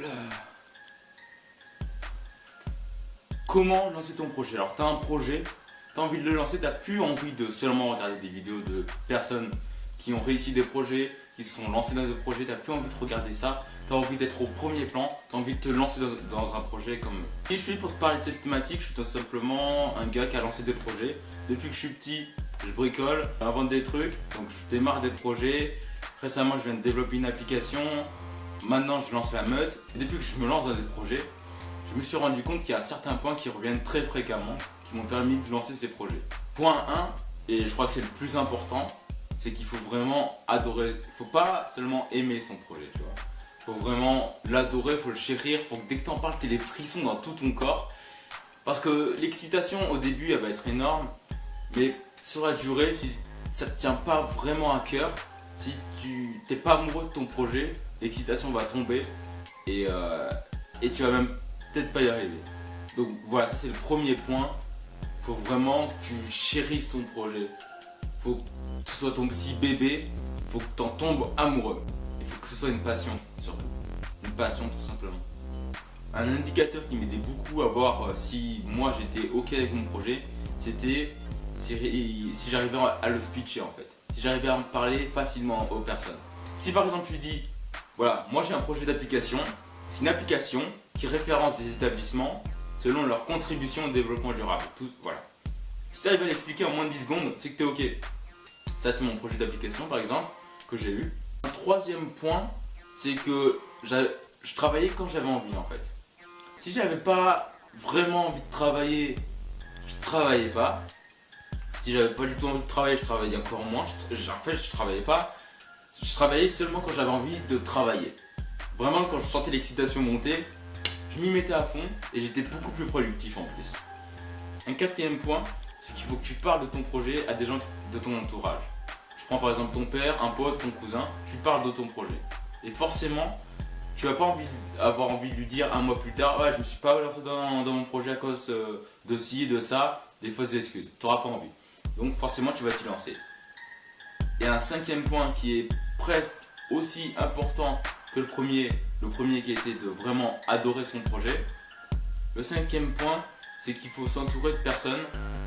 là. Comment lancer ton projet? Alors t'as un projet, t'as envie de le lancer, t'as plus envie de seulement regarder des vidéos de personnes qui ont réussi des projets, qui se sont lancés dans des projets, t'as plus envie de regarder ça, t'as envie d'être au premier plan, t'as envie de te lancer dans un projet comme... Qui je suis pour te parler de cette thématique? Je suis tout simplement un gars qui a lancé des projets. Depuis que je suis petit, je bricole, j'invente des trucs, donc je démarre des projets. Récemment, je viens de développer une application, maintenant je lance la meute. Et depuis que je me lance dans des projets, je me suis rendu compte qu'il y a certains points qui reviennent très fréquemment, qui m'ont permis de lancer ces projets. Point 1, et je crois que c'est le plus important, c'est qu'il faut vraiment adorer. Il ne faut pas seulement aimer son projet, tu vois. Il faut vraiment l'adorer, il faut le chérir, il faut que dès que tu en parles, tu aies des frissons dans tout ton corps. Parce que l'excitation au début, elle va être énorme, mais sur la durée, si ça ne te tient pas vraiment à cœur, si tu n'es pas amoureux de ton projet, l'excitation va tomber et tu vas même peut-être pas y arriver. Donc voilà, ça c'est le premier point. Il faut vraiment que tu chérisses ton projet. Il faut que ce soit ton petit bébé. Il faut que tu en tombes amoureux. Il faut que ce soit une passion surtout. Une passion tout simplement. Un indicateur qui m'aidait beaucoup à voir si moi j'étais ok avec mon projet, c'était si j'arrivais à le pitcher en fait. Si j'arrivais à en parler facilement aux personnes. Si par exemple tu dis, voilà, moi j'ai un projet d'application, c'est une application qui référence des établissements selon leur contribution au développement durable. Voilà. Si tu arrives à l'expliquer en moins de 10 secondes, c'est que tu es ok. Ça c'est mon projet d'application par exemple, que j'ai eu. Un troisième point, c'est que je travaillais quand j'avais envie en fait. Si j'avais pas vraiment envie de travailler, je travaillais pas. Si j'avais pas du tout envie de travailler, je travaillais encore moins. En fait, je travaillais pas. Je travaillais seulement quand j'avais envie de travailler. Vraiment, quand je sentais l'excitation monter, je m'y mettais à fond et j'étais beaucoup plus productif en plus. Un quatrième point, c'est qu'il faut que tu parles de ton projet à des gens de ton entourage. Je prends par exemple ton père, un pote, ton cousin, tu parles de ton projet. Et forcément, tu vas pas avoir envie de lui dire un mois plus tard, ouais, je me suis pas lancé dans mon projet à cause de ci, de ça, des fausses excuses. Tu n'auras pas envie. Donc forcément, tu vas t'y lancer. Et un cinquième point qui est presque aussi important que le premier qui était de vraiment adorer son projet. Le cinquième point, c'est qu'il faut s'entourer de personnes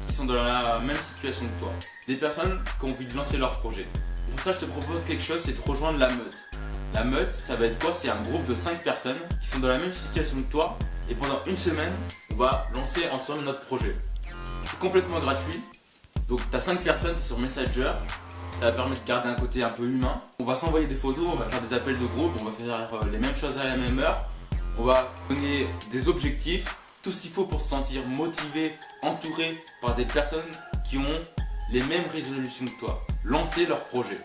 qui sont dans la même situation que toi. Des personnes qui ont envie de lancer leur projet. Pour ça, je te propose quelque chose, c'est de rejoindre la meute. La meute, ça va être quoi? C'est un groupe de 5 personnes qui sont dans la même situation que toi. Et pendant une semaine, on va lancer ensemble notre projet. C'est complètement gratuit. Donc tu as 5 personnes, c'est sur Messenger. Ça va permettre de garder un côté un peu humain. On va s'envoyer des photos, on va faire des appels de groupe, on va faire les mêmes choses à la même heure. On va donner des objectifs, tout ce qu'il faut pour se sentir motivé, entouré par des personnes qui ont les mêmes résolutions que toi. Lancer leur projet.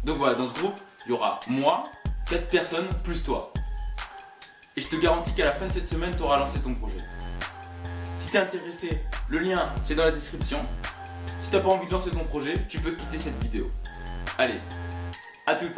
Donc voilà, dans ce groupe, il y aura moi, 4 personnes plus toi. Et je te garantis qu'à la fin de cette semaine, tu auras lancé ton projet. Si tu es intéressé, le lien c'est dans la description. Si tu n'as pas envie de lancer ton projet, tu peux quitter cette vidéo. Allez, à toutes!